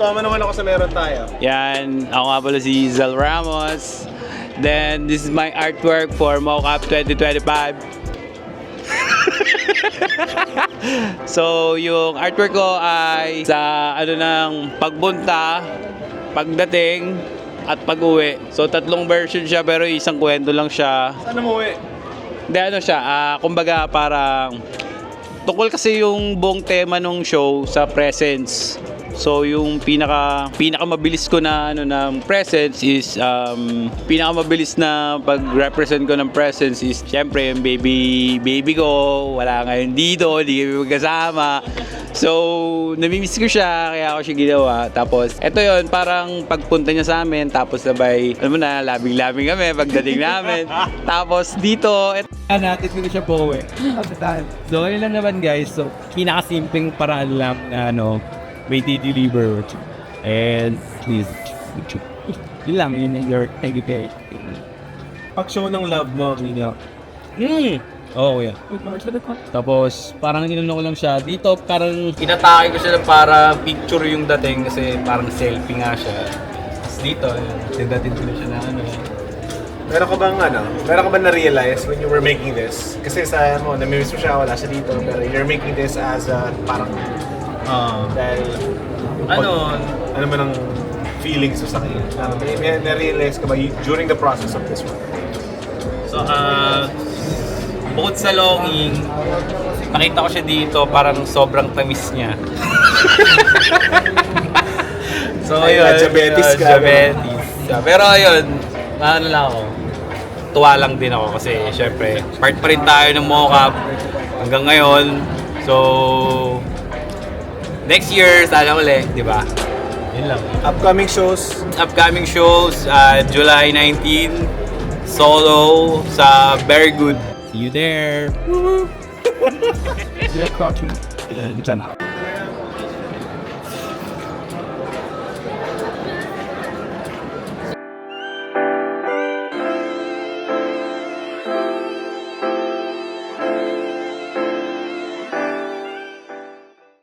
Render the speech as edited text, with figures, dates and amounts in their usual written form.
Tama naman ako sa meron tayo. Yan, ako nga pala si Zal Ramos. Then, this is my artwork for Mocap 2025. So, yung artwork ko ay sa ng pagbunta, pagdating, at pag-uwi. So, tatlong version siya pero isang kwento lang siya. Saan umuwi? Hindi, siya, kumbaga parang tungkol kasi yung buong tema ng show sa presence. So yung pinakamabilis ko na ng presence is pinakamabilis na pag-represent ko ng presence is syempre yung baby ko wala ngayon dito, hindi kami magkasama. So namimiss ko siya kaya ako siya ginawa. Tapos eto yon parang pagpunta niya sa amin tapos sabay labing-labing kami pagdating namin. Tapos dito natin ko siya po eh. So ayun lang naman guys. So pinakasimpleng paraan lang na may di-deliver and please yun lang yun your thank you. Pag-show ng love mo, Nino. Oh yeah. Tapos parang inano ko lang siya dito, parang inatake ko siya na para picture yung dating kasi parang selfie nga siya. Tapos dito, sindatin ko na siya na Meron ka bang na-realize when you were making this? Kasi sa namimiss mo siya, wala siya dito. Pero you're making this as a parang dahil ano man ang feelings mo sa kanya? May na-realize ka ba during the process of this one? So, bukod sa longing, nakita ko siya dito, parang sobrang tamis niya. So, ayun. Diabetes ka. Diabetes. Pero ayun, lang ako. Tuwa lang din ako kasi syempre, part pa rin tayo ng Mocap hanggang ngayon. So, next year, sana ulit, di ba? Yun lang. Upcoming shows? Upcoming shows, July 19, solo sa Very Good. See you there!